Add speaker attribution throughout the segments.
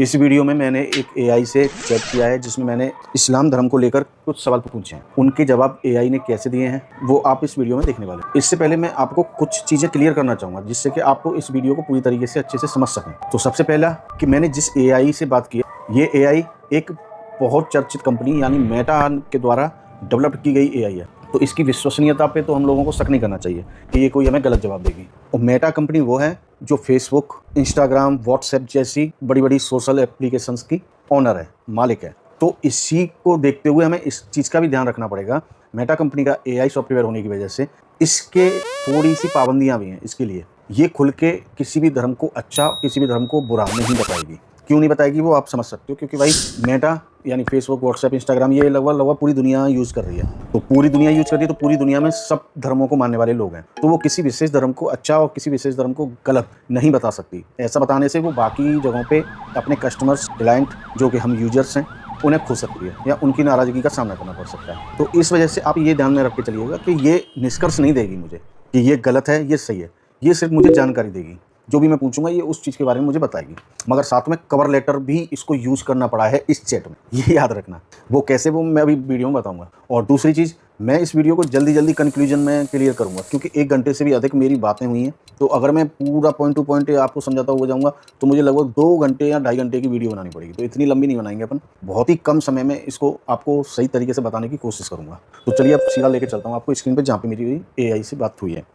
Speaker 1: इस वीडियो में मैंने एक एआई से चैट किया है जिसमें मैंने इस्लाम धर्म को लेकर कुछ सवाल पूछे हैं। उनके जवाब एआई ने कैसे दिए हैं वो आप इस वीडियो में देखने वाले हैं। इससे पहले मैं आपको कुछ चीज़ें क्लियर करना चाहूँगा जिससे कि आपको इस वीडियो को पूरी तरीके से अच्छे से समझ सकें। तो सबसे पहला कि मैंने जिस एआई से बात की है, ये एआई एक बहुत चर्चित कंपनी यानी मेटा के द्वारा डेवलप की गई एआई है। तो इसकी विश्वसनीयता पे तो हम लोगों को शक नहीं करना चाहिए कि ये कोई हमें गलत जवाब देगी। और मेटा कंपनी वो है जो फेसबुक, इंस्टाग्राम, व्हाट्सएप जैसी बड़ी बड़ी सोशल एप्लीकेशंस की ओनर है, मालिक है। तो इसी को देखते हुए हमें इस चीज़ का भी ध्यान रखना पड़ेगा। मेटा कंपनी का एआई सॉफ्टवेयर होने की वजह से इसके थोड़ी सी पाबंदियाँ भी हैं। इसके लिए ये खुल के किसी भी धर्म को अच्छा, किसी भी धर्म को बुरा नहीं बताएगी। क्यों नहीं बताएगी वो आप समझ सकते हो, क्योंकि भाई मेटा यानी फेसबुक, व्हाट्सएप, इंस्टाग्राम ये लगभग पूरी दुनिया यूज़ कर रही है। तो पूरी दुनिया यूज़ कर रही है तो पूरी दुनिया में सब धर्मों को मानने वाले लोग हैं। तो वो किसी विशेष धर्म को अच्छा और किसी विशेष धर्म को गलत नहीं बता सकती। ऐसा बताने से वो बाकी जगहों पे अपने कस्टमर्स, क्लाइंट जो कि हम यूजर्स हैं, उन्हें खो सकती है या उनकी नाराज़गी का सामना करना पड़ सकता है। तो इस वजह से आप ये ध्यान में रख के चलिएगा कि ये निष्कर्ष नहीं देगी मुझे कि ये गलत है, ये सही है। ये सिर्फ मुझे जानकारी देगी। जो भी मैं पूछूंगा ये उस चीज़ के बारे में मुझे बताएगी। मगर साथ में कवर लेटर भी इसको यूज़ करना पड़ा है इस चैट में, ये याद रखना। वो कैसे, वो मैं अभी वीडियो में बताऊंगा। और दूसरी चीज़, मैं इस वीडियो को जल्दी कंक्लूजन में क्लियर करूंगा क्योंकि 1 घंटे से भी अधिक मेरी बातें हुई हैं। तो अगर मैं पूरा पॉइंट टू पॉइंट आपको समझाता हुआ जाऊँगा तो मुझे लगभग 2 घंटे या 2.5 घंटे की वीडियो बनानी पड़ेगी। तो इतनी लंबी नहीं बनाएंगे अपन, बहुत ही कम समय में इसको आपको सही तरीके से बताने की कोशिश करूँगा। तो चलिए अब सीधा लेके चलता हूँ आपको स्क्रीन पर जहाँ पर मेरी एआई से बात हुई है।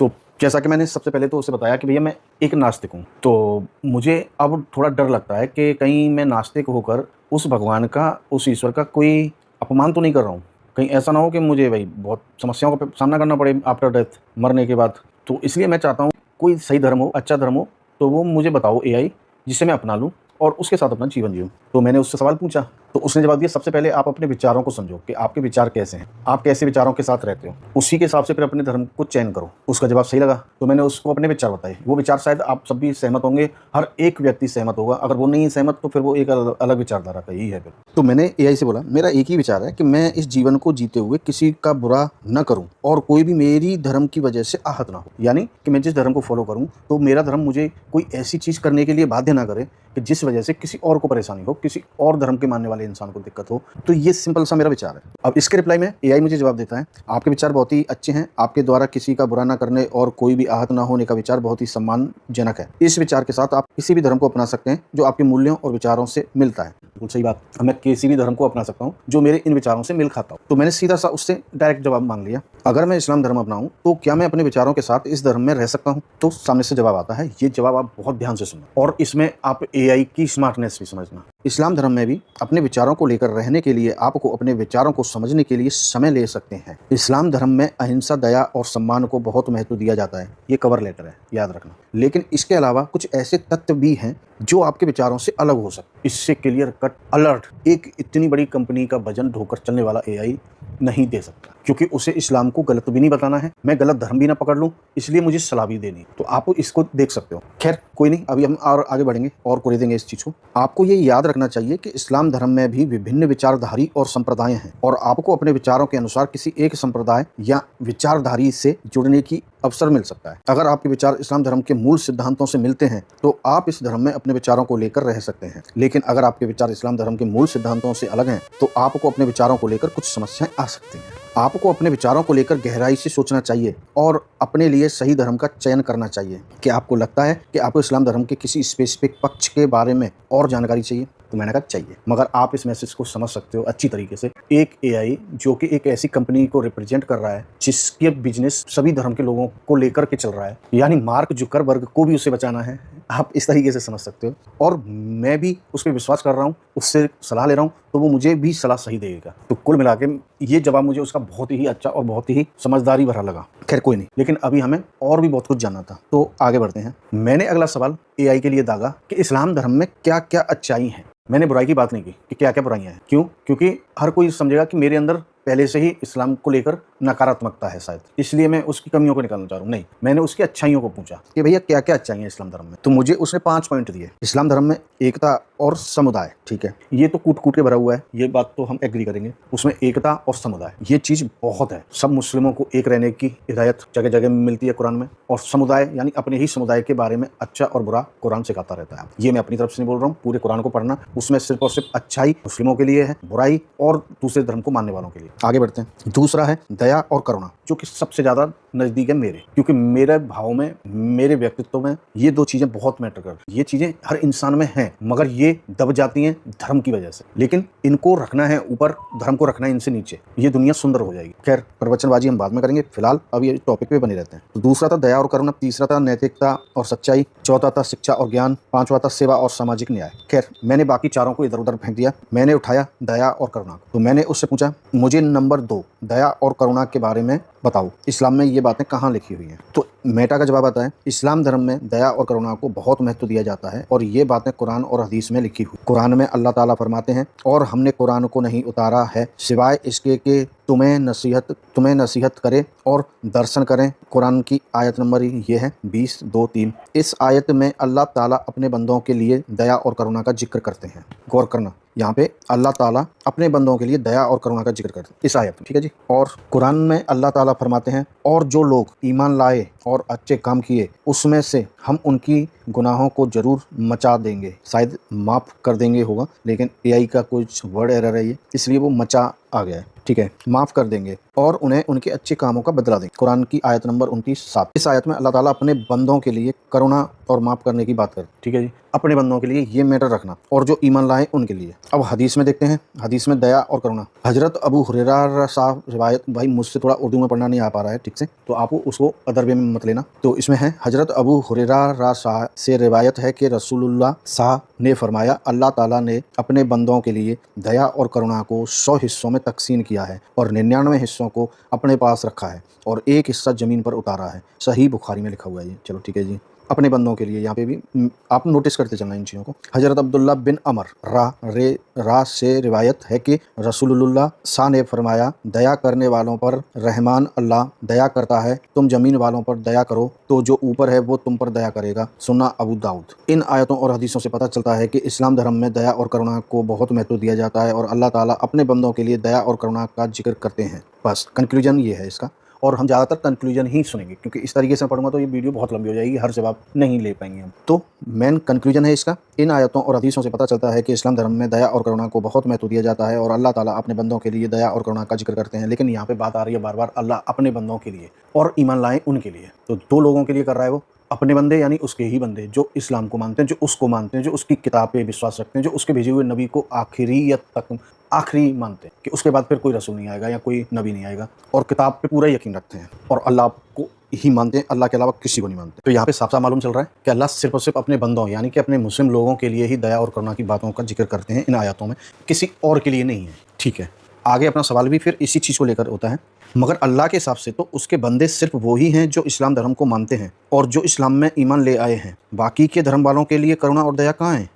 Speaker 1: तो जैसा कि मैंने सबसे पहले तो उसे बताया कि भैया मैं एक नास्तिक हूँ, तो मुझे अब थोड़ा डर लगता है कि कहीं मैं नास्तिक होकर उस भगवान का, उस ईश्वर का कोई अपमान तो नहीं कर रहा हूँ। कहीं ऐसा ना हो कि मुझे भाई बहुत समस्याओं का सामना करना पड़े आफ्टर डेथ, मरने के बाद। तो इसलिए मैं चाहता हूँ कोई सही धर्म हो, अच्छा धर्म हो, तो वो मुझे बताओ एआई, जिसे मैं अपना लूँ और उसके साथ अपना जीवन जीऊँ। तो मैंने उससे सवाल पूछा तो उसने जवाब दिया, सबसे पहले आप अपने विचारों को समझो कि आपके विचार कैसे हैं, आप कैसे विचारों के साथ रहते हो, उसी के हिसाब से फिर अपने धर्म को चयन करो। उसका जवाब सही लगा तो मैंने उसको अपने विचार बताए। वो विचार शायद आप सब भी सहमत होंगे, हर एक व्यक्ति सहमत होगा। अगर वो नहीं सहमत तो फिर वो एक अलग विचारधारा का ही है फिर। तो मैंने एआई से बोला, मेरा एक ही विचार है कि मैं इस जीवन को जीते हुए किसी का बुरा न करूं और कोई भी मेरी धर्म की वजह से आहत ना हो। यानी कि मैं जिस धर्म को फॉलो करूं तो मेरा धर्म मुझे कोई ऐसी चीज़ करने के लिए बाध्य ना करे कि जिस वजह से किसी और को परेशानी हो, किसी और धर्म के मानने वाले इंसान को दिक्कत हो। तो ये सिंपल सा मेरा विचार है। अब इसके रिप्लाई में एआई मुझे जवाब देता है, आपके विचार बहुत ही अच्छे हैं। आपके द्वारा किसी का बुरा ना करने और कोई भी आहत ना होने का विचार बहुत ही सम्मानजनक है। इस विचार के साथ आप किसी भी धर्म को अपना सकते हैं जो आपके मूल्यों और विचारों से मिलता है। बिल्कुल सही बात, मैं किसी भी धर्म को अपना सकता हूँ जो मेरे इन विचारों से मिल खाता हो। तो मैंने सीधा सा उससे डायरेक्ट जवाब मांग लिया, अगर मैं इस्लाम धर्म अपनाऊं तो क्या मैं अपने विचारों के साथ इस धर्म में रह सकता हूँ? तो सामने से जवाब आता है। ये जवाब आप बहुत ध्यान से सुनना और इसमें आप एआई की स्मार्टनेस भी समझना। इस्लाम धर्म में भी अपने विचारों को लेकर रहने के लिए आपको अपने विचारों को समझने के लिए समय ले सकते हैं। इस्लाम धर्म में अहिंसा, दया और सम्मान को बहुत महत्व दिया जाता है। ये कवर लेटर है, याद रखना। लेकिन इसके अलावा कुछ ऐसे तत्व भी हैं जो आपके विचारों से अलग हो सकते। इससे क्लियर कट अलर्ट एक इतनी बड़ी कंपनी का वजन ढोकर चलने वाला एआई नहीं दे सकता, क्योंकि उसे इस्लाम को गलत भी नहीं बताना है, मैं गलत धर्म भी ना पकड़ लूं, इसलिए मुझे सलाह भी देनी। तो आप इसको देख सकते हो। खैर कोई नहीं, अभी हम और आगे बढ़ेंगे और कुरेदेंगे इस चीज़ को। आपको ये याद रखना चाहिए कि इस्लाम धर्म में भी विभिन्न विचारधारी और संप्रदाय हैं और आपको अपने विचारों के अनुसार किसी एक संप्रदाय या विचारधारी से जुड़ने की अवसर मिल सकता है। अगर आपके विचार इस्लाम धर्म के मूल सिद्धांतों से मिलते हैं तो आप इस धर्म में अपने विचारों को लेकर रह सकते हैं। लेकिन अगर आपके विचार इस्लाम धर्म के मूल सिद्धांतों से अलग हैं तो आपको अपने विचारों को लेकर कुछ समस्याएं आ सकती हैं। आपको अपने विचारों को लेकर गहराई से सोचना चाहिए और अपने लिए सही धर्म का चयन करना चाहिए। क्या आपको लगता है कि आपको इस्लाम धर्म के किसी स्पेसिफिक पक्ष के बारे में और जानकारी चाहिए? तो मैंने कहा चाहिए, मगर आप इस मैसेज को समझ सकते हो अच्छी तरीके से। एक एआई जो कि एक ऐसी कंपनी को रिप्रेजेंट कर रहा है जिसके बिजनेस सभी धर्म के लोगों को लेकर के चल रहा है, यानी मार्क जुकरबर्ग को भी उसे बचाना है। आप इस तरीके से समझ सकते हो और मैं भी उस पर विश्वास कर रहा हूँ, उससे सलाह ले रहा हूँ, तो वो मुझे भी सलाह सही देगा। तो कुल मिला के ये जवाब मुझे उसका बहुत ही अच्छा और बहुत ही समझदारी भरा लगा। खैर कोई नहीं, लेकिन अभी हमें और भी बहुत कुछ जानना था, तो आगे बढ़ते हैं। मैंने अगला सवाल एआई के लिए दागा कि इस्लाम धर्म में क्या क्या अच्छाई हैं। मैंने बुराई की बात नहीं की कि क्या क्या बुराइयां हैं। क्यों? क्योंकि हर कोई समझेगा कि मेरे अंदर पहले से ही इस्लाम को लेकर नकारात्मकता है शायद, इसलिए मैं उसकी कमियों को निकालना चाह रहा हूँ। नहीं, मैंने उसकी अच्छाइयों को पूछा कि भैया क्या क्या अच्छाइयाँ इस्लाम धर्म में। तो मुझे उसने 5 पॉइंट दिए। इस्लाम धर्म में एकता और समुदाय, ठीक है, ये तो कूट कूट के भरा हुआ है, ये बात तो हम एग्री करेंगे। उसमें एकता और समुदाय ये चीज़ बहुत है। सब मुस्लिमों को एक रहने की हिदायत जगह जगह में मिलती है कुरान में, और समुदाय यानी अपने ही समुदाय के बारे में अच्छा और बुरा कुरान सिखाता रहता है। ये मैं अपनी तरफ से नहीं बोल रहा हूँ, पूरे कुरान को पढ़ना, उसमें सिर्फ और सिर्फ अच्छाई मुस्लिमों के लिए है, बुराई और दूसरे धर्म को मानने वालों के लिए। आगे बढ़ते हैं। दूसरा है दया और करुणा, जो कि सबसे ज़्यादा नज़दीक है मेरे, क्योंकि मेरे भाव में, मेरे व्यक्तित्व में ये दो चीज़ें बहुत मैटर करती हैं। ये चीज़ें हर इंसान में हैं, मगर ये दब जाती हैं धर्म की वजह से। लेकिन इनको रखना है ऊपर, धर्म को रखना है इनसे नीचे, ये दुनिया सुंदर हो जाएगी। खैर, प्रवचनबाजी हम बाद में करेंगे, फिलहाल अब ये टॉपिक पे बने रहते हैं। तो दूसरा था दया और करुणा, तीसरा था नैतिकता और सच्चाई, चौथा था शिक्षा और ज्ञान, पांचवा था सेवा और सामाजिक न्याय। खैर, मैंने बाकी चारों को इधर उधर फेंक दिया, मैंने उठाया दया और करुणा। तो मैंने उससे पूछा, मुझे नंबर 2 दया और करुणा के बारे में बताओ, इस्लाम में ये बातें कहाँ लिखी हुई हैं? तो मेटा का जवाब आता है, इस्लाम धर्म में दया और करुणा को बहुत महत्व दिया जाता है, और ये बातें कुरान और हदीस में लिखी हुई। कुरान में अल्लाह ताला फरमाते हैं, और हमने कुरान को नहीं उतारा है सिवाय इसके कि तुम्हें नसीहत करे और दर्शन करें। कुरान की आयत नंबर ये है 20:2-3। इस आयत में अल्लाह ताला अपने बंदों के लिए दया और करुणा का जिक्र करते हैं। गौर करना, यहाँ पे अल्लाह ताला अपने बंदों के लिए दया और करुणा का जिक्र करते हैं इस आयत में, ठीक है जी। और कुरान में अल्लाह ताला फरमाते हैं, और जो लोग ईमान लाए और अच्छे काम किए उसमें से हम उनकी गुनाहों को जरूर मचा देंगे। शायद माफ़ कर देंगे होगा, लेकिन एआई का कुछ वर्ड एरर है ये, इसलिए वो मचा आ गया है, ठीक है। माफ़ कर देंगे और उन्हें उनके अच्छे कामों का बदला देंगे। कुरान की आयत नंबर 29:7। इस आयत में अल्लाह ताला अपने बंदों के लिए करुणा और माफ़ करने की बात करते हैं, ठीक है जी। अपने बंदों के लिए ये मैटर रखना, और जो ईमान लाए उनके लिए। अब हदीस में देखते हैं, हदीस में दया और करुणा। हजरत अबू हुरैरा साहब रिवायत, भाई मुझसे थोड़ा उर्दू में पढ़ना नहीं आ पा रहा है ठीक से, तो आप उसको अदर वे में मत लेना। तो इसमें है, हजरत अबू हुरैरा साहब से रिवायत है कि रसूलुल्लाह साहब ने फरमाया, अल्लाह ताला ने अपने बंदों के लिए दया और करुणा को 100 हिस्सों में तकसीम किया है, और 99 हिस्सों को अपने पास रखा है, और एक हिस्सा ज़मीन पर उतारा है। सही बुखारी में लिखा हुआ है ये। चलो ठीक है जी। अपने बंदों के लिए यहाँ पे भी आप नोटिस करते चलना इन चीज़ों को। हजरत अब्दुल्ला बिन अमर रा से रिवायत है कि रसूलुल्लाह सा ने फरमाया, दया करने वालों पर रहमान अल्लाह दया करता है, तुम ज़मीन वालों पर दया करो तो जो ऊपर है वो तुम पर दया करेगा। सुन्ना अबू दाऊद। इन आयतों और हदीसों से पता चलता है कि इस्लाम धर्म में दया और करुणा को बहुत महत्व दिया जाता है, और अल्लाह ताला अपने बंदों के लिए दया और करुणा का जिक्र करते हैं। बस कंक्लूजन ये है इसका, और हम ज़्यादातर कंक्लूजन ही सुनेंगे, क्योंकि इस तरीके से पढ़ूंगा तो ये वीडियो बहुत लंबी हो जाएगी, हर जवाब नहीं ले पाएंगे हम। तो मेन कंक्लूजन है इसका, इन आयतों और हदीसों से पता चलता है कि इस्लाम धर्म में दया और करुणा को बहुत महत्व दिया जाता है, और अल्लाह ताला अपने बंदों के लिए दया और करुणा का जिक्र करते हैं। लेकिन यहाँ पे बात आ रही है बार बार अल्लाह अपने बंदों के लिए और ईमान लाए उनके लिए। तो 2 लोगों के लिए कर रहा है वो, अपने बंदे यानी उसके ही बंदे जो इस्लाम को मानते हैं, जो उसको मानते हैं, जो उसकी किताब पे विश्वास रखते हैं, जो उसके भेजे हुए नबी को आखिरियत तक आखिरी मानते हैं कि उसके बाद फिर कोई रसूल नहीं आएगा या कोई नबी नहीं आएगा, और किताब पे पूरा यकीन रखते हैं, और अल्लाह को ही मानते हैं, अल्लाह के अलावा किसी को नहीं मानते। तो यहाँ पे साफ साफ मालूम चल रहा है कि अल्लाह सिर्फ और सिर्फ अपने बंदों यानी कि अपने मुस्लिम लोगों के लिए ही दया और करुणा की बातों का जिक्र करते हैं इन आयतों में, किसी और के लिए नहीं है, ठीक है। आगे अपना सवाल भी फिर इसी चीज़ को लेकर होता है, मगर अल्लाह के हिसाब से तो उसके बंदे सिर्फ वो ही हैं जो इस्लाम धर्म को मानते हैं और जो इस्लाम में ईमान ले आए हैं। बाकी के धर्म वालों के लिए करुणा और दया कहाँ है?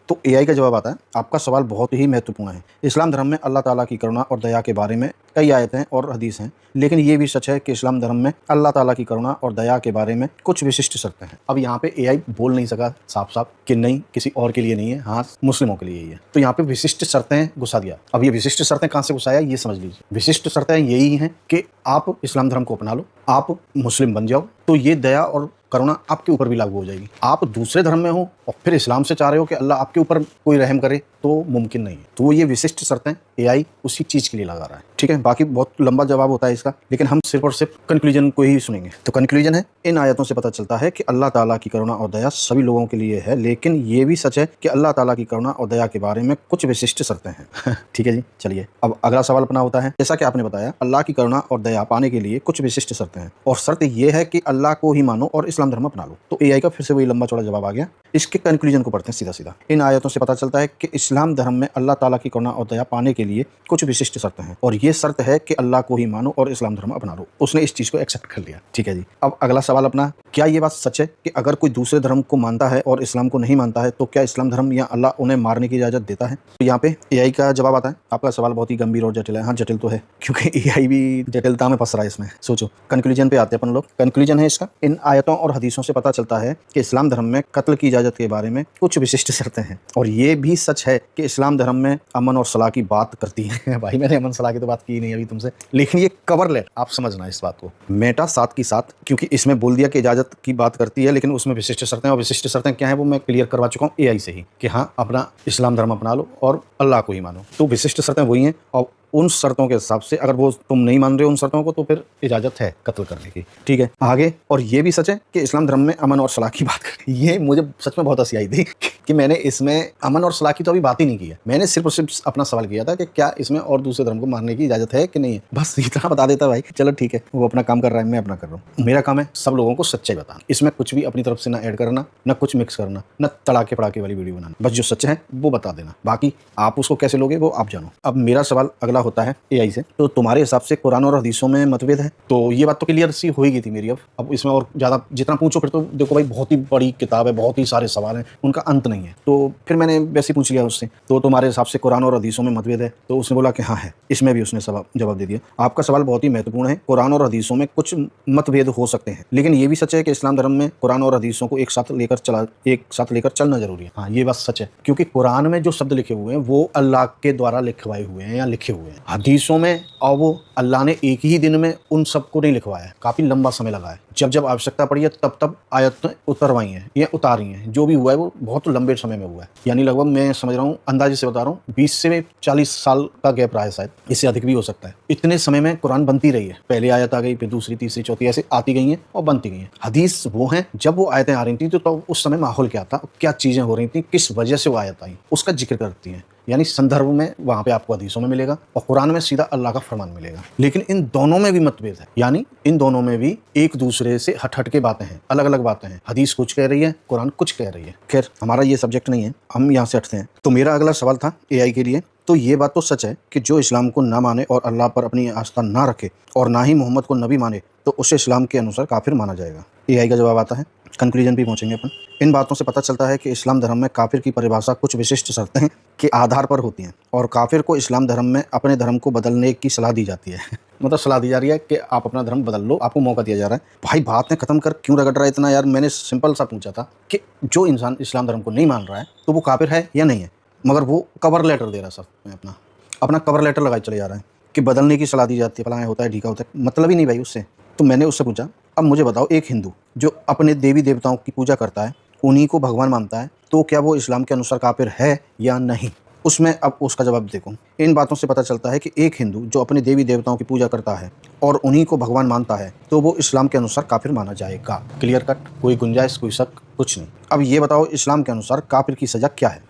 Speaker 1: तो एआई का जवाब आता है, आपका सवाल बहुत ही महत्वपूर्ण है। इस्लाम धर्म में अल्लाह ताला की करुणा और दया के बारे में कई आयतें और हदीस हैं, लेकिन ये भी सच है कि इस्लाम धर्म में अल्लाह ताला की करुणा और दया के बारे में कुछ विशिष्ट शर्तें हैं। अब यहाँ पे एआई बोल नहीं सका साफ साफ कि नहीं किसी और के लिए नहीं है, हाँ मुस्लिमों के लिए ही है। तो यहाँ पे विशिष्ट शर्तें घुसा दिया। अब ये विशिष्ट शर्तें कहाँ से घुसाया ये समझ लीजिए। विशिष्ट शर्तें यही हैं कि आप इस्लाम धर्म को अपना लो, आप मुस्लिम बन जाओ, तो ये दया और करुणा आपके ऊपर भी लागू हो जाएगी। आप दूसरे धर्म में हो और फिर इस्लाम से चाह रहे हो कि अल्लाह आपके ऊपर कोई रहम करे, तो मुमकिन नहीं है। तो ये विशिष्ट शर्तें एआई उसी चीज़ के लिए लगा रहा है, ठीक है। बाकी बहुत लंबा जवाब होता है इसका, लेकिन हम सिर्फ और सिर्फ कंक्लूजन को ही सुनेंगे। तो कंक्लूजन है, इन आयतों से पता चलता है कि अल्लाह ताला की करुणा और दया सभी लोगों के लिए है, लेकिन ये भी सच है कि अल्लाह ताला की करुणा और दया के बारे में कुछ विशिष्ट शर्तें हैं। ठीक है जी, चलिए अब अगला सवाल अपना होता है, जैसा कि आपने बताया अल्लाह की करुणा और दया पाने के लिए कुछ विशिष्ट शर्तें हैं, और शर्त यह है कि अल्लाह को ही मानो और इस्लाम धर्म अपना लो। तो एआई का फिर से वही लंबा चौड़ा जवाब आ गया। इसके कंक्लूजन को पढ़ते हैं सीधा सीधा। इन आयतों से पता चलता है कि इस्लाम धर्म में अल्लाह ताला की करुणा और दया पाने के लिए कुछ विशिष्ट शर्तें हैं, और ये शर्त शर्त है कि अल्लाह को ही मानो और इस्लाम धर्म अपना लो। उसने इस चीज़ को एक्सेप्ट कर लिया। ठीक है जी। अब अगला सवाल अपना, क्या ये बात सच है कि अगर कोई दूसरे धर्म को मानता है और इस्लाम को नहीं मानता है तो क्या इस्लाम धर्म या अल्लाह उन्हें मारने की इजाज़त देता है? तो यहाँ पे एआई का जवाब आता है। आपका सवाल बहुत ही गंभीर और जटिल है। हाँ, जटिल तो है क्योंकि एआई भी जटिलता में फंस रहा है इसमें। सोचो, कंक्लूजन पे आते हैं अपन लोग। कंक्लूजन है इसका, इन आयतों और हदीसों से पता चलता है कि इस्लाम धर्म में कत्ल की इजाज़त के बारे में कुछ विशिष्ट शर्तें हैं, और ये भी सच है कि इस्लाम धर्म में अमन और सलाह की बात करती है। भाई मैंने अमन सलाह की तो बात की नहीं अभी तुमसे, लेकिन ये कवर लेटर, आप समझना इस बात को, मेटा साथ की साथ, क्योंकि इसमें बोल दिया कि इजाज़त की बात करती है लेकिन उसमें विशिष्ट शर्तें, और विशिष्ट शर्तें क्या है वो मैं क्लियर करवा चुका हूँ एआई से ही कि हाँ, अपना इस्लाम धर्म अपना लो और अल्लाह को ही मानो। तो विशिष्ट शर्तें वही हैं, और उन शर्तों के हिसाब से अगर वो तुम नहीं मान रहे हो उन शर्तों को तो फिर इजाज़त है कत्ल करने की। ठीक है, आगे। और ये भी सच है कि इस्लाम धर्म में अमन और सलाह की बात करें। ये मुझे सच में बहुत हंसी आई थी कि मैंने इसमें अमन और सलाह की तो अभी बात ही नहीं की है। मैंने सिर्फ और सिर्फ अपना सवाल किया था कि क्या इसमें और दूसरे धर्म को मारने की इजाज़त है कि नहीं है, बस इतना बता देता भाई। चलो ठीक है, वो अपना काम कर रहा है, मैं अपना कर रहा हूँ। मेरा काम है सब लोगों को सच्चाई बताना, इसमें कुछ भी अपनी तरफ से ना ऐड करना, ना कुछ मिक्स करना, ना तड़ाके पड़ाके वाली वीडियो बनाना, बस जो सच है वो बता देना, बाकी आप उसको कैसे लोगे वो आप जानो। अब मेरा सवाल अगला होता है एआई से, तो तुम्हारे हिसाब से कुरान और हदीसों में मतभेद है? तो ये बात तो क्लियर सी हो ही गई थी मेरी। अब इसमें और ज़्यादा जितना पूछो फिर तो देखो भाई, बहुत ही बड़ी किताब है, बहुत ही सारे सवाल हैं, उनका अंत नहीं है। तो फिर मैंने वैसे पूछ लिया उससे, तो तुम्हारे हिसाब से कुरान और हदीसों में मतभेद है? तो उसने बोला कि हाँ है। इसमें भी उसने जवाब दे दिया। आपका सवाल बहुत ही महत्वपूर्ण है। कुरान और हदीसों में कुछ मतभेद हो सकते हैं, लेकिन ये भी सच है कि इस्लाम धर्म में कुरान और हदीसों को एक साथ लेकर चलना जरूरी है। हाँ, ये बात सच है, क्योंकि कुरान में जो शब्द लिखे हुए हैं वो अल्लाह के द्वारा लिखवाए हुए हैं या लिखे हुए हैं। हदीसों में और वो अल्लाह ने एक ही दिन में उन सबको नहीं लिखवाया है, काफ़ी लंबा समय लगा है। जब जब आवश्यकता पड़ी है तब तब आयतें उतरवाई हैं या उतारी हैं। जो भी हुआ है वो बहुत लंबे समय में हुआ है, यानी लगभग मैं समझ रहा हूँ, अंदाजे से बता रहा हूँ, 20 से 40 साल का गैप रहा है, शायद इससे अधिक भी हो सकता है। इतने समय में कुरान बनती रही है, पहले आयत आ गई, फिर दूसरी, तीसरी, चौथी, ऐसे आती गई हैं और बनती गई हैं। हदीस वो हैं जब वो आयतें आ रही थी तो उस समय माहौल क्या था, क्या चीज़ें हो रही थी, किस वजह से वो आयत आई, उसका जिक्र करती हैं। यानी संदर्भ में वहां पे आपको हदीसों में मिलेगा और कुरान में सीधा अल्लाह का फरमान मिलेगा। लेकिन इन दोनों में भी मतभेद है, यानी इन दोनों में भी एक दूसरे से हट के बातें हैं, अलग अलग बातें हैं। हदीस कुछ कह रही है, कुरान कुछ कह रही है। खैर, हमारा ये सब्जेक्ट नहीं है, हम यहाँ से हटते हैं। तो मेरा अगला सवाल था एआई के लिए, तो ये बात तो सच है कि जो इस्लाम को ना माने और अल्लाह पर अपनी आस्था ना रखे और ना ही मोहम्मद को नबी माने तो उसे इस्लाम के अनुसार काफिर माना जाएगा। एआई का जवाब आता है, कंक्लूजन भी पहुंचेंगे अपन। इन बातों से पता चलता है कि इस्लाम धर्म में काफिर की परिभाषा कुछ विशिष्ट शर्तें के आधार पर होती हैं और काफिर को इस्लाम धर्म में अपने धर्म को बदलने की सलाह दी जाती है। मतलब सलाह दी जा रही है कि आप अपना धर्म बदल लो, आपको मौका दिया जा रहा है। भाई बात ने खत्म कर क्यों रगड़ रहा है इतना यार? मैंने सिंपल सा पूछा था कि जो इंसान इस्लाम धर्म को नहीं मान रहा है तो वो काफिर है या नहीं है, मगर वो कवर लेटर दे रहा है। सब मैं अपना कवर लेटर लगाए चले जा रहा है कि बदलने की सलाह दी जाती है, फलाना होता है, ढीका होता है, मतलब ही नहीं भाई उससे। तो मैंने उससे पूछा, अब मुझे बताओ, एक हिंदू जो अपने देवी देवताओं की पूजा करता है, उन्हीं को भगवान मानता है, तो क्या वो इस्लाम के अनुसार काफिर है या नहीं? उसमें अब उसका जवाब देखो। इन बातों से पता चलता है कि एक हिंदू जो अपने देवी देवताओं की पूजा करता है और उन्हीं को भगवान मानता है तो वो इस्लाम के अनुसार काफिर माना जाएगा। क्लियर कट, कोई गुंजाइश, कोई शक, कुछ नहीं। अब ये बताओ, इस्लाम के अनुसार काफिर की सजा क्या है?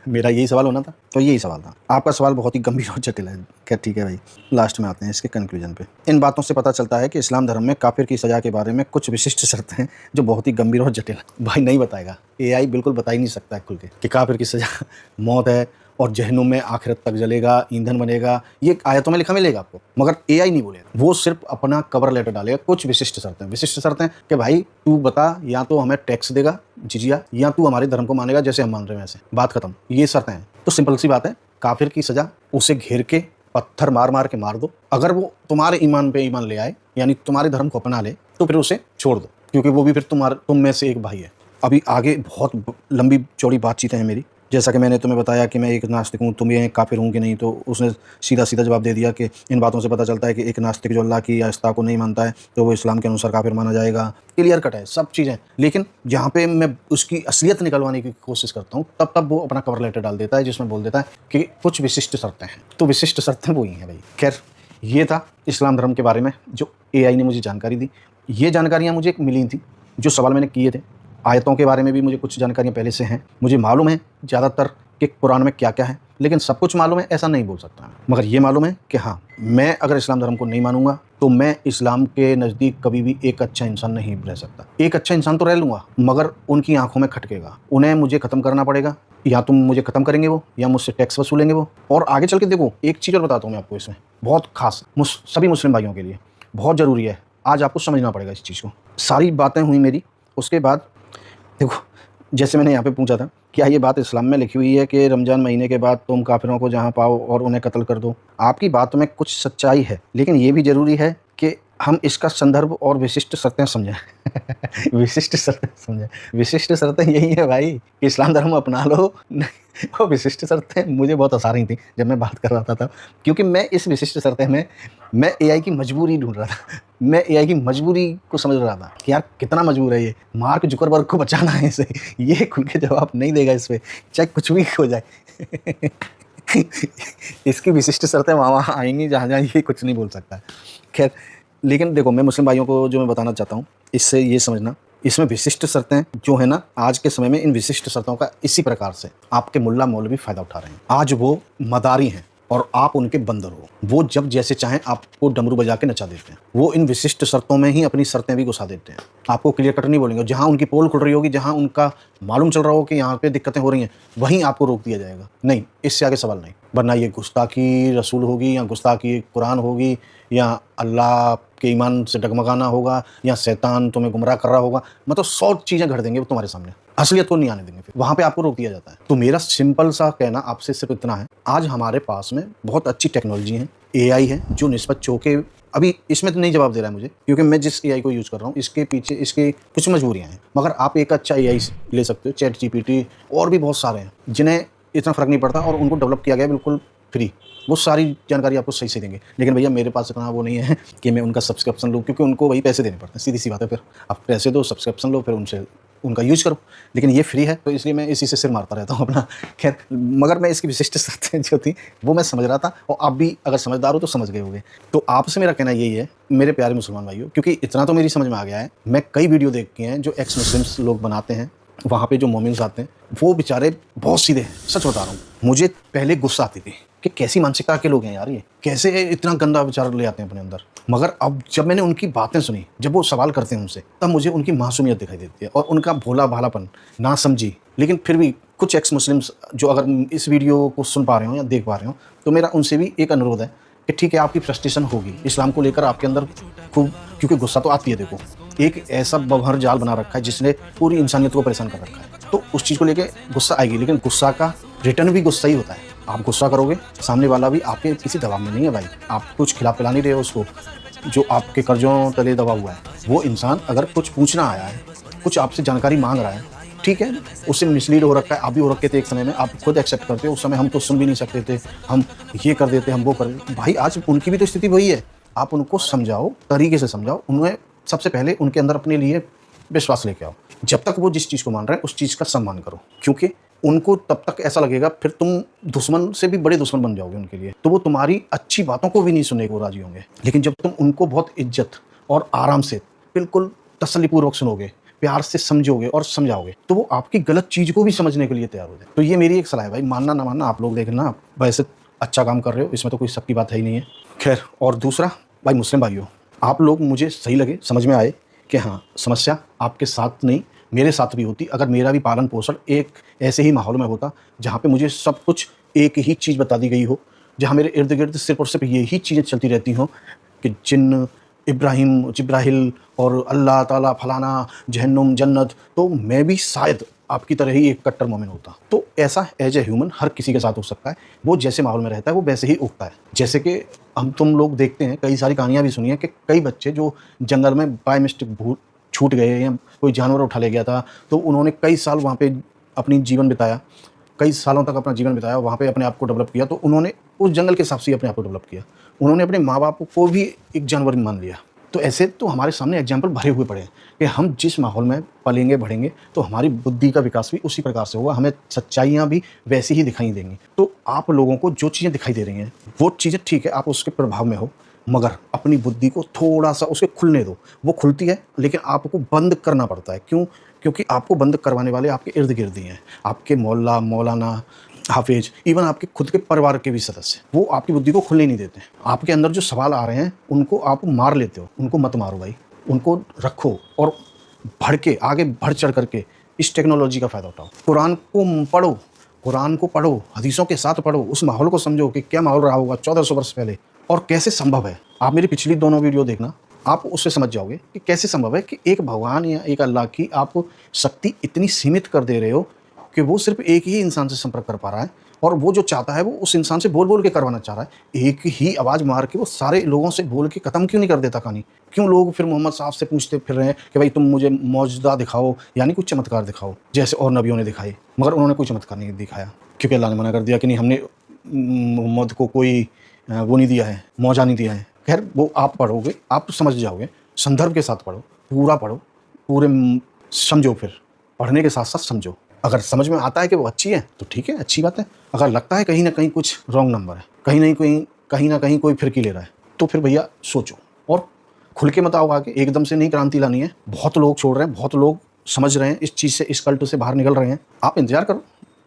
Speaker 1: मेरा यही सवाल होना था, तो यही सवाल था। आपका सवाल बहुत ही गंभीर और जटिल है। क्या, ठीक है भाई, लास्ट में आते हैं इसके कंक्लूजन पे। इन बातों से पता चलता है कि इस्लाम धर्म में काफिर की सजा के बारे में कुछ विशिष्ट शर्तें हैं जो बहुत ही गंभीर और जटिल है। भाई नहीं बताएगा, एआई बिल्कुल बता ही नहीं सकता है खुल के कि काफिर की सजा मौत है और जहन्नुम में आखिरत तक जलेगा, ईंधन बनेगा। ये आयतों में लिखा मिलेगा आपको, मगर एआई नहीं बोलेगा, वो सिर्फ अपना कवर लेटर डालेगा। कुछ विशिष्ट शर्तें कि भाई तू बता, या तो हमें टैक्स देगा जिजिया, या तू हमारे धर्म को मानेगा जैसे हम मान रहे हैं वैसे, बात खत्म। ये शर्तें हैं। तो सिंपल सी बात है, काफिर की सजा उसे घेर के पत्थर मार मार के मार दो। अगर वो तुम्हारे ईमान पे ईमान ले आए, यानी तुम्हारे धर्म को अपना ले, तो फिर उसे छोड़ दो, क्योंकि वो भी फिर तुम में से एक भाई है। अभी आगे बहुत लंबी चौड़ी बातचीतें हैं मेरी। जैसा कि मैंने तुम्हें बताया कि मैं एक नास्तिक हूँ, तुम ये काफिर हूँ कि नहीं, तो उसने सीधा सीधा जवाब दे दिया कि इन बातों से पता चलता है कि एक नास्तिक जो अल्लाह की आस्था को नहीं मानता है तो वो इस्लाम के अनुसार काफिर माना जाएगा। क्लियर कट है सब चीज़ें। लेकिन जहाँ पे मैं उसकी असलियत निकलवाने की कोशिश करता हूँ तब वो अपना कवर लेटर डाल देता है जिसमें बोल देता है कि कुछ विशिष्ट शर्तें हैं। तो विशिष्ट शर्तें वही हैं भाई। खैर, ये था इस्लाम धर्म के बारे में जो एआई ने मुझे जानकारी दी। ये जानकारियाँ मुझे मिली थी जो सवाल मैंने किए थे। आयतों के बारे में भी मुझे कुछ जानकारियाँ पहले से हैं। मुझे मालूम है ज़्यादातर कि कुरान में क्या क्या है, लेकिन सब कुछ मालूम है ऐसा नहीं बोल सकता। मगर ये मालूम है कि हाँ, मैं अगर इस्लाम धर्म को नहीं मानूंगा तो मैं इस्लाम के नज़दीक कभी भी एक अच्छा इंसान नहीं रह सकता। एक अच्छा इंसान तो रह लूँगा, मगर उनकी आंखों में खटकेगा। उन्हें मुझे ख़त्म करना पड़ेगा, या तुम मुझे ख़त्म करेंगे वो, या मुझसे टैक्स वसूलेंगे वो। और आगे चल के देखो, एक चीज़ और बताता हूँ मैं आपको, इसमें बहुत खास सभी मुस्लिम भाइयों के लिए बहुत ज़रूरी है। आज आपको समझना पड़ेगा इस चीज़ को। सारी बातें हुई मेरी, उसके बाद देखो, जैसे मैंने यहाँ पे पूछा था, क्या ये बात इस्लाम में लिखी हुई है कि रमज़ान महीने के बाद तुम काफिरों को जहाँ पाओ और उन्हें कत्ल कर दो? आपकी बात में कुछ सच्चाई है, लेकिन ये भी ज़रूरी है कि हम इसका संदर्भ और विशिष्ट शर्तें समझें। विशिष्ट शर्तें समझें। विशिष्ट शर्तें यही है भाई कि इस्लाम धर्म अपना लो। और विशिष्ट शर्तें मुझे बहुत हँसा रही थी जब मैं बात कर रहा था तब, क्योंकि मैं इस विशिष्ट शर्तें में मैं एआई की मजबूरी ढूंढ रहा था। मैं एआई की मजबूरी को समझ रहा था कि यार कितना मजबूर है ये, मार्क जुकरबर्ग को बचाना है इसे, ये खुल के जवाब नहीं देगा इस पे, चाहे कुछ भी हो जाए। इसकी विशिष्ट शर्तें वहाँ आएंगी जहाँ जहाँ ये कुछ नहीं बोल सकता है। खैर, लेकिन देखो, मैं मुस्लिम भाइयों को जो मैं बताना चाहता हूँ, इससे ये समझना, इसमें विशिष्ट शर्तें जो है ना, आज के समय में इन विशिष्ट शर्तों का इसी प्रकार से आपके मुल्ला मौलवी फ़ायदा उठा रहे हैं। आज वो मदारी हैं और आप उनके बंदर हो। वो जब जैसे चाहें आपको डमरू बजा के नचा देते हैं। वो इन विशिष्ट शर्तों में ही अपनी शर्तें भी घुसा देते हैं। आपको क्लियर कट नहीं बोलेंगे। जहाँ उनकी पोल खुल रही होगी, जहाँ उनका मालूम चल रहा हो कि यहाँ पे दिक्कतें हो रही हैं, वहीं आपको रोक दिया जाएगा। नहीं, इससे आगे सवाल नहीं। वरना ये गुस्ताखी रसूल होगी, या गुस्ताखी कुरान होगी, या अल्लाह के ईमान से डगमगाना होगा, या शैतान तुम्हें गुमराह कर रहा होगा। मतलब 100 चीज़ें घड़ देंगे वो तुम्हारे सामने, असलियत को नहीं आने देंगे। फिर वहाँ पे आपको रोक दिया जाता है। तो मेरा सिंपल सा कहना आपसे सिर्फ इतना है, आज हमारे पास में बहुत अच्छी टेक्नोलॉजी है, एआई है, जो निस्बत चौके, अभी इसमें तो नहीं जवाब दे रहा है मुझे, क्योंकि मैं जिस एआई को यूज़ कर रहा हूँ इसके पीछे इसके कुछ मजबूरियाँ हैं। मगर आप एक अच्छा एआई ले सकते हो, चैट जीपीटी और भी बहुत सारे हैं जिन्हें इतना फ़र्क नहीं पड़ता और उनको डेवलप किया गया बिल्कुल फ्री। वो सारी जानकारी आपको सही से देंगे। लेकिन भैया मेरे पास इतना वो नहीं है कि मैं उनका सब्सक्रिप्शन लूँ, क्योंकि उनको वही पैसे देने पड़ते हैं। सीधी सी बात है, फिर आप पैसे दो, सब्सक्रिप्शन लो, फिर उनसे उनका यूज़ करो। लेकिन ये फ्री है, तो इसलिए मैं इसी से सिर मारता रहता हूँ अपना। खैर, मगर मैं इसकी विशिष्ट शर्तें जो थी वो मैं समझ रहा था, और आप भी अगर समझदार हो तो समझ गए होंगे। तो आपसे मेरा कहना यही है मेरे प्यारे मुसलमान भाइयों, क्योंकि इतना तो मेरी समझ में आ गया है, मैं कई वीडियो देखे हैं जो एक्स मुस्लिम्स लोग बनाते हैं, वहाँ पे जो मोमिन्स आते हैं वो बेचारे बहुत सीधे हैं। सच बता रहा हूँ, मुझे पहले गुस्सा आती थी कि कैसी मानसिकता के लोग हैं यार, ये कैसे इतना गंदा विचार ले आते हैं अपने अंदर। मगर अब जब मैंने उनकी बातें सुनी, जब वो सवाल करते हैं उनसे, तब मुझे उनकी मासूमियत दिखाई देती है और उनका भोला भालापन, ना समझी। लेकिन फिर भी कुछ एक्स मुस्लिम्स जो अगर इस वीडियो को सुन पा रहे हो या देख पा रहे हो, तो मेरा उनसे भी एक अनुरोध है कि ठीक है, आपकी फ्रस्ट्रेशन होगी इस्लाम को लेकर आपके अंदर खूब, क्योंकि गुस्सा तो आती है। देखो, एक ऐसा बभर जाल बना रखा है जिसने पूरी इंसानियत को परेशान कर रखा है, तो उस चीज़ को लेके गुस्सा आएगी। लेकिन गुस्सा का रिटर्न भी गुस्सा ही होता है। आप गुस्सा करोगे, सामने वाला भी आपके किसी दबाव में नहीं है भाई, आप कुछ खिला पिला नहीं रहे हो उसको जो आपके कर्जों तले दबा हुआ है। वो इंसान अगर कुछ पूछना आया है, कुछ आपसे जानकारी मांग रहा है, ठीक है, उससे मिसलीड हो रखा है, आप भी हो रखे थे एक समय में, आप खुद एक्सेप्ट करते हो। उस समय हम तो सुन भी नहीं सकते थे, हम ये कर देते, हम वो कर देते। भाई आज उनकी भी तो स्थिति वही है। आप उनको समझाओ, तरीके से समझाओ, उन्हें सबसे पहले उनके अंदर अपने लिए विश्वास लेके आओ। जब तक वो जिस चीज़ को मान रहे हैं उस चीज़ का सम्मान करो, क्योंकि उनको तब तक ऐसा लगेगा, फिर तुम दुश्मन से भी बड़े दुश्मन बन जाओगे उनके लिए। तो वो तुम्हारी अच्छी बातों को भी नहीं सुनने को राजी होंगे। लेकिन जब तुम उनको बहुत इज्जत और आराम से, बिल्कुल तसल्लीपूर्वक सुनोगे, प्यार से समझोगे और समझाओगे, तो वो आपकी गलत चीज़ को भी समझने के लिए तैयार हो जाए। तो ये मेरी एक सलाह है भाई, मानना ना मानना आप लोग देखना, आप वैसे अच्छा काम कर रहे हो, इसमें तो कोई शक की बात है ही नहीं है। खैर, और दूसरा भाई, मुस्लिम भाइयों, आप लोग मुझे सही लगे, समझ में आए कि हाँ, समस्या आपके साथ नहीं मेरे साथ भी होती, अगर मेरा भी पालन पोषण एक ऐसे ही माहौल में होता जहाँ पे मुझे सब कुछ एक ही चीज़ बता दी गई हो, जहाँ मेरे इर्द गिर्द सिर्फ और सिर्फ यही चीज़ें चलती रहती हों कि जिन्न, इब्राहिम, जिब्राहिल और अल्लाह ताला, फलाना, जहन्नुम, जन्नत, तो मैं भी शायद आपकी तरह ही एक कट्टर मोमिन होता। तो ऐसा एज ए ह्यूमन हर किसी के साथ हो सकता है। वो जैसे माहौल में रहता है वो वैसे ही उगता है। जैसे कि हम तुम लोग देखते हैं, कई सारी कहानियाँ भी सुनी है कि कई बच्चे जो जंगल में बाय मिस्टेक छूट गए या कोई जानवर उठा ले गया था, तो उन्होंने कई साल वहाँ पे अपनी जीवन बिताया, कई सालों तक अपना जीवन बिताया, वहाँ पे अपने आप को डेवलप किया। तो उन्होंने उस जंगल के हिसाब से अपने आप को डेवलप किया। उन्होंने अपने माँ बाप को भी एक जानवर मान लिया। तो ऐसे तो हमारे सामने एग्जाम्पल भरे हुए पड़े हैं कि हम जिस माहौल में पलेंगे बढ़ेंगे तो हमारी बुद्धि का विकास भी उसी प्रकार से होगा, हमें सच्चाइयाँ भी वैसी ही दिखाई देंगी। तो आप लोगों को जो चीज़ें दिखाई दे रही हैं वो चीज़ें ठीक है, आप उसके प्रभाव में हो, मगर अपनी बुद्धि को थोड़ा सा उसके खुलने दो। वो खुलती है, लेकिन आपको बंद करना पड़ता है। क्यों? क्योंकि आपको बंद करवाने वाले आपके इर्द गिर्द ही हैं, आपके मौला, मौलाना, हाफिज, इवन आपके खुद के परिवार के भी सदस्य। वो आपकी बुद्धि को खुलने नहीं देते। आपके अंदर जो सवाल आ रहे हैं उनको आप मार लेते हो। उनको मत मारो भाई, उनको रखो और बढ़ के आगे बढ़ चढ़ करके इस टेक्नोलॉजी का फ़ायदा उठाओ। कुरान को पढ़ो, कुरान को पढ़ो, हदीसों के साथ पढ़ो, उस माहौल को समझो कि क्या माहौल रहा होगा 1400 वर्ष पहले, और कैसे संभव है। आप मेरी पिछली दोनों वीडियो देखना, आप उससे समझ जाओगे कि कैसे संभव है कि एक भगवान या एक अल्लाह की आप शक्ति इतनी सीमित कर दे रहे हो कि वो सिर्फ एक ही इंसान से संपर्क कर पा रहा है, और वो जो चाहता है वो उस इंसान से बोल बोल के करवाना चाह रहा है। एक ही आवाज़ मार के वो सारे लोगों से बोल के ख़त्म क्यों नहीं कर देता कहानी? क्यों लोग फिर मोहम्मद साहब से पूछते फिर रहे हैं कि भाई तुम मुझे मौजूदा दिखाओ, यानी कुछ चमत्कार दिखाओ जैसे और नबियों ने दिखाए, मगर उन्होंने कोई चमत्कार नहीं दिखाया क्योंकि अल्लाह ने मना कर दिया कि नहीं, हमने मोहम्मद को कोई वो नहीं दिया है, मौजा नहीं दिया है। खैर वो आप पढ़ोगे, आप समझ जाओगे, संदर्भ के साथ पढ़ो, पूरा पढ़ो, पूरे समझो, फिर पढ़ने के साथ साथ समझो। अगर समझ में आता है कि वो अच्छी है तो ठीक है, अच्छी बात है। अगर लगता है कहीं ना कहीं कुछ रॉन्ग नंबर है, कहीं ना कहीं कोई फिरकी ले रहा है, तो फिर भैया सोचो और खुल के मत आओ आगे। एकदम से नहीं क्रांति लानी है। बहुत लोग छोड़ रहे हैं, बहुत लोग समझ रहे हैं इस चीज़ से, इस कल्ट से बाहर निकल रहे हैं। आप इंतजार करो,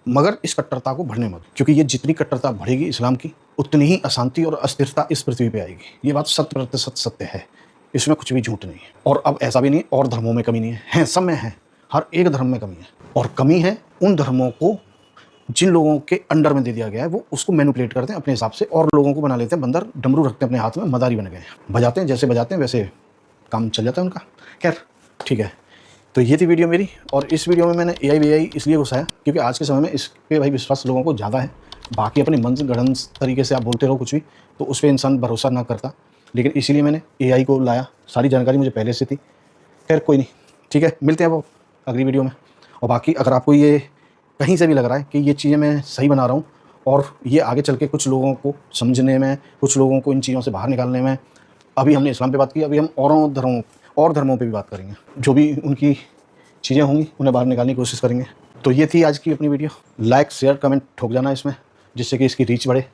Speaker 1: मगर इस कट्टरता को बढ़ने मत, क्योंकि ये जितनी कट्टरता बढ़ेगी इस्लाम की, उतनी ही अशांति और अस्थिरता इस पृथ्वी पे आएगी। ये बात 100% सत्य है, इसमें कुछ भी झूठ नहीं है। और अब ऐसा भी नहीं और धर्मों में कमी नहीं है, सब में है, हर एक धर्म में कमी है। और कमी है उन धर्मों को जिन लोगों के अंडर में दे दिया गया है, वो उसको मैनिपुलेट करते हैं अपने हिसाब से और लोगों को बना लेते हैं बंदर, डमरू रखते हैं अपने हाथ में, मदारी बन गए हैं, बजाते हैं जैसे बजाते हैं वैसे काम चल जाता है उनका। खैर ठीक है, तो ये थी वीडियो मेरी। और इस वीडियो में मैंने AI इसलिए घुसाया क्योंकि आज के समय में इस पे भाई विश्वास लोगों को ज़्यादा है। बाकी अपने मन से गढ़न तरीके से आप बोलते रहो कुछ भी, तो उस पर इंसान भरोसा ना करता, लेकिन इसीलिए मैंने AI को लाया। सारी जानकारी मुझे पहले से थी। खैर कोई नहीं, ठीक है, मिलते हैं वो अगली वीडियो में। और बाकी अगर आपको ये कहीं से भी लग रहा है कि ये चीज़ें मैं सही बना रहा हूँ और ये आगे चल के कुछ लोगों को समझने में, कुछ लोगों को इन चीज़ों से बाहर निकालने में, अभी हमने इस्लाम पे बात की, अभी हम और धर्मों पे भी बात करेंगे। जो भी उनकी चीज़ें होंगी उन्हें बाहर निकालने की कोशिश करेंगे। तो ये थी आज की अपनी वीडियो। लाइक शेयर कमेंट ठोक जाना इसमें, जिससे कि इसकी रीच बढ़े।